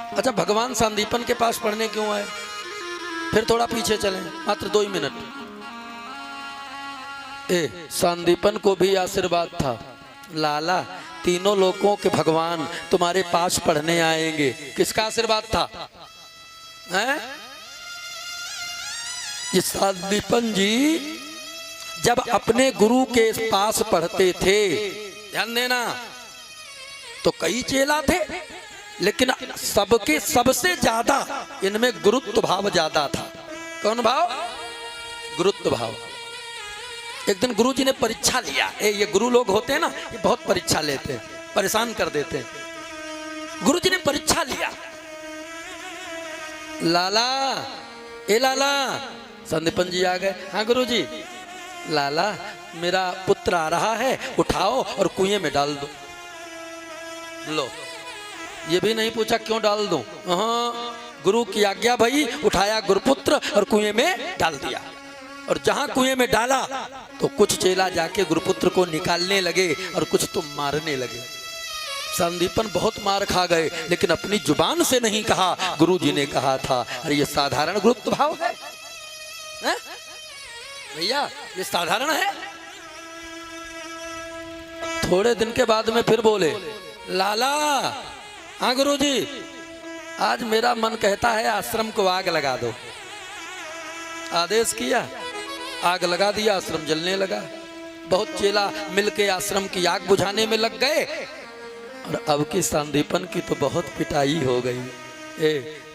अच्छा, भगवान संदीपन के पास पढ़ने क्यों आए? फिर थोड़ा पीछे चलें, मात्र 2 ही मिनट। संदीपन को भी आशीर्वाद था, लाला तीनों लोगों के भगवान तुम्हारे पास पढ़ने आएंगे। किसका आशीर्वाद था? हैं? ये संदीपन जी जब अपने गुरु के पास पढ़ते थे, ध्यान देना, तो कई चेला थे, लेकिन सबके सबसे ज्यादा इनमें गुरुत्व भाव ज्यादा था। कौन भाव? गुरुत्व भाव। एक दिन गुरु जी ने परीक्षा लिया। ये गुरु लोग होते हैं ना, ये बहुत परीक्षा लेते हैं, परेशान कर देते हैं। गुरु जी ने परीक्षा लिया। लाला, ए लाला, संदीपन जी आ गए। हाँ गुरु जी। लाला, मेरा पुत्र आ रहा है, उठाओ और कुएं में डाल दो। लो, ये भी नहीं पूछा क्यों डाल दूं। हाँ, गुरु की आज्ञा भाई। उठाया गुरुपुत्र और कुएं में डाल दिया। और जहां कुएं में डाला तो कुछ चेला जाके गुरुपुत्र को निकालने लगे और कुछ तो मारने लगे। संदीपन बहुत मार खा गए, लेकिन अपनी जुबान से नहीं कहा, गुरु जी ने कहा था। अरे ये साधारण गुरुत्व भाव है भैया, ये साधारण है। थोड़े दिन के बाद में फिर बोले, लाला, हाँ गुरुजी, आज मेरा मन कहता है आश्रम को आग लगा दो। आदेश किया, आग लगा दिया, आश्रम जलने लगा। बहुत चेला मिलके आश्रम की आग बुझाने में लग गए। और अब की संदीपन की तो बहुत पिटाई हो गई।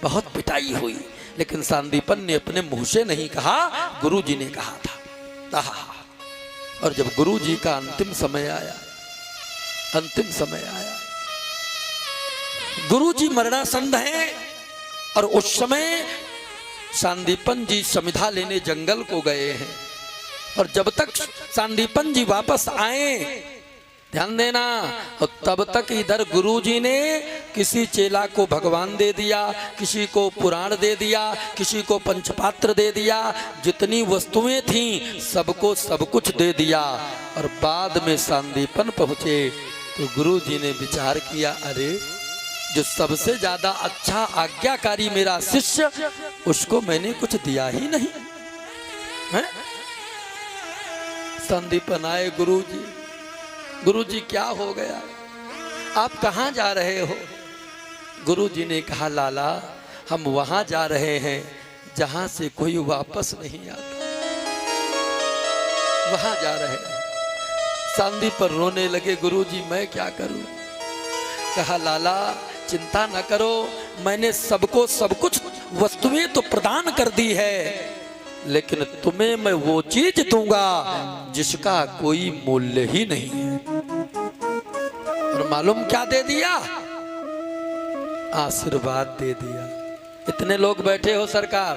बहुत पिटाई हुई, लेकिन संदीपन ने अपने मुंह से नहीं कहा, गुरु जी ने कहा था। और जब गुरु जी का अंतिम समय आया, अंतिम समय आया, गुरु जी मरणासन्न हैं, और उस समय संदीपन जी समिधा लेने जंगल को गए हैं। और जब तक संदीपन जी वापस आए, ध्यान देना, और तब तक इधर गुरु जी ने किसी चेला को भगवान दे दिया, किसी को पुराण दे दिया, किसी को पंचपात्र दे दिया, जितनी वस्तुएं थीं सबको सब कुछ दे दिया। और बाद में संदीपन पहुंचे तो गुरु जी ने विचार किया, अरे जो सबसे ज्यादा अच्छा आज्ञाकारी मेरा शिष्य, उसको मैंने कुछ दिया ही नहीं है। संदीपन आए, गुरु जी क्या हो गया, आप कहाँ जा रहे हो? गुरु जी ने कहा, लाला, हम वहां जा रहे हैं जहां से कोई वापस नहीं आता, वहां जा रहे हैं। संदीपन रोने लगे, गुरु जी मैं क्या करूं? कहा, लाला चिंता न करो, मैंने सबको सब कुछ वस्तुएं तो प्रदान कर दी है, लेकिन तुम्हें मैं वो चीज दूंगा जिसका कोई मूल्य ही नहीं है। और मालूम क्या दे दिया? आशीर्वाद दे दिया। इतने लोग बैठे हो सरकार,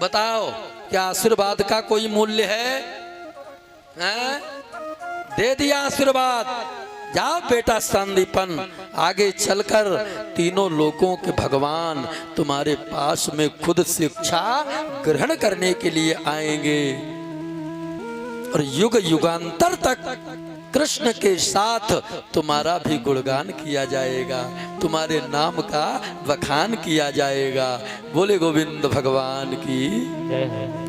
बताओ क्या आशीर्वाद का कोई मूल्य है? दे दिया आशीर्वाद। जाओ बेटा संदीपन, आगे चलकर तीनों लोगों के भगवान तुम्हारे पास में खुद शिक्षा ग्रहण करने के लिए आएंगे, और युग युगांतर तक कृष्ण के साथ तुम्हारा भी गुणगान किया जाएगा, तुम्हारे नाम का बखान किया जाएगा। बोले गोविंद भगवान की जय है।